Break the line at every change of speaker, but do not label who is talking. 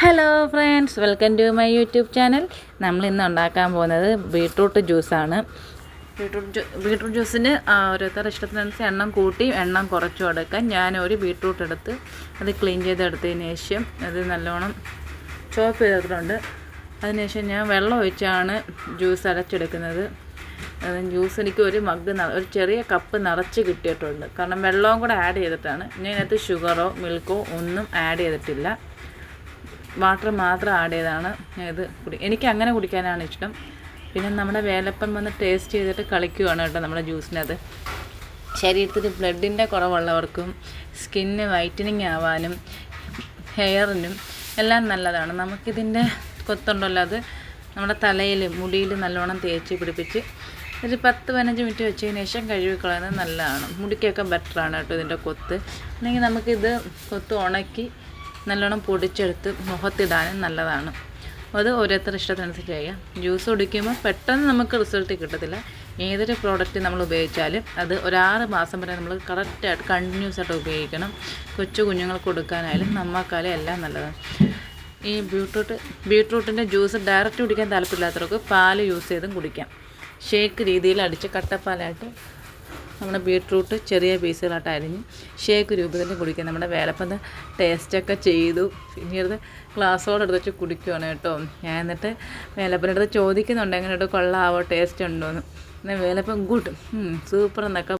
Hello friends, welcome to my YouTube channel. നമ്മൾ ഇന്ന് ഉണ്ടാക്കാൻ പോകുന്നത് ബീട്രൂട്ട് ജ്യൂസാണ്. ബീട്രൂട്ട് ജ്യൂസിന് ഓരോരുത്തരുടെ ഇഷ്ടത്തിനനുസരിച്ച് എണ്ണം കൂട്ടി എണ്ണം കുറച്ചും എടുക്കാൻ. ഞാനൊരു ബീട്രൂട്ട് എടുത്ത് അത് ക്ലീൻ ചെയ്തെടുത്തതിന് ശേഷം അത് നല്ലോണം ചോപ്പ് ചെയ്തിട്ടുണ്ട്. അതിനുശേഷം ഞാൻ വെള്ളം ഒഴിച്ചാണ് ജ്യൂസ് അരച്ചെടുക്കുന്നത്. ജ്യൂസ് എനിക്ക് ഒരു ചെറിയ കപ്പ് നിറച്ച് കിട്ടിയിട്ടുണ്ട്. കാരണം വെള്ളവും കൂടെ ആഡ് ചെയ്തിട്ടാണ്. ഞാൻ ഇതിനകത്ത് ഷുഗറോ മിൽക്കോ ഒന്നും ആഡ് ചെയ്തിട്ടില്ല. വാട്ടർ മാത്രം ആഡ് ചെയ്താണ് ഇത് എനിക്ക് അങ്ങനെ കുടിക്കാനാണ് ഇഷ്ടം. പിന്നെ നമ്മുടെ വേലപ്പൻ വന്ന് ടേസ്റ്റ് ചെയ്തിട്ട് കളിക്കുകയാണ് കേട്ടോ നമ്മുടെ ജ്യൂസിനകത്ത്. ശരീരത്തിൽ ബ്ലഡിൻ്റെ കുറവുള്ളവർക്കും സ്കിന്ന് വൈറ്റനിങ് ആവാനും ഹെയറിനും എല്ലാം നല്ലതാണ്. നമുക്കിതിൻ്റെ കൊത്തുണ്ടല്ലോ, അത് നമ്മുടെ തലയിൽ മുടിയിൽ നല്ലോണം തേച്ച് പിടിപ്പിച്ച് ഒരു 10-15 മിനിറ്റ് വെച്ചതിന് ശേഷം കഴുകിക്കളയുന്നത് നല്ലതാണ്. മുടിക്കൊക്കെ ബെറ്ററാണ് കേട്ടോ ഇതിൻ്റെ കൊത്ത്. അല്ലെങ്കിൽ നമുക്കിത് കൊത്ത് ഉണക്കി നല്ലോണം പൊടിച്ചെടുത്ത് മുഖത്തിടാനും നല്ലതാണ്. അത് ഓരോരുത്തർ ഇഷ്ടത്തിനനുസരിച്ച് ചെയ്യാം. ജ്യൂസ് കുടിക്കുമ്പോൾ പെട്ടെന്ന് നമുക്ക് റിസൾട്ട് കിട്ടത്തില്ല. ഏതൊരു പ്രോഡക്റ്റ് നമ്മൾ ഉപയോഗിച്ചാലും അത് ഒരു 6 മാസം വരെ നമ്മൾ കറക്റ്റായിട്ട് കണ്ടിന്യൂസ് ആയിട്ട് ഉപയോഗിക്കണം. കൊച്ചു കുഞ്ഞുങ്ങൾക്ക് കൊടുക്കാനായാലും നമ്മൾക്കായാലും എല്ലാം നല്ലതാണ്. ഈ ബീട്രൂട്ടിൻ്റെ ജ്യൂസ് ഡയറക്റ്റ് കുടിക്കാൻ താല്പര്യമില്ലാത്തവർക്ക് പാൽ യൂസ് ചെയ്തും കുടിക്കാം. ഷേക്ക് രീതിയിൽ അടിച്ച് കട്ടപ്പാലായിട്ട് നമ്മുടെ ബീട്രൂട്ട് ചെറിയ പീസുകളായിട്ട് അരിഞ്ഞ് ഷേക്ക് രൂപത്തിൽ കുടിക്കുക. നമ്മുടെ വേലപ്പൻ ടേസ്റ്റൊക്കെ ചെയ്തു പിന്നീട് ഗ്ലാസ്സോടെ എടുത്ത് വെച്ച് കുടിക്കുകയാണ് കേട്ടോ. ഞാൻ എന്നിട്ട് വേലപ്പൻ്റെ അടുത്ത് ചോദിക്കുന്നുണ്ട് എങ്ങനെയായിട്ട് കൊള്ളാവോ, ടേസ്റ്റ് ഉണ്ടോയെന്ന്. എന്നാൽ വേലപ്പൻ ഗുഡ്, സൂപ്പർ എന്നൊക്കെ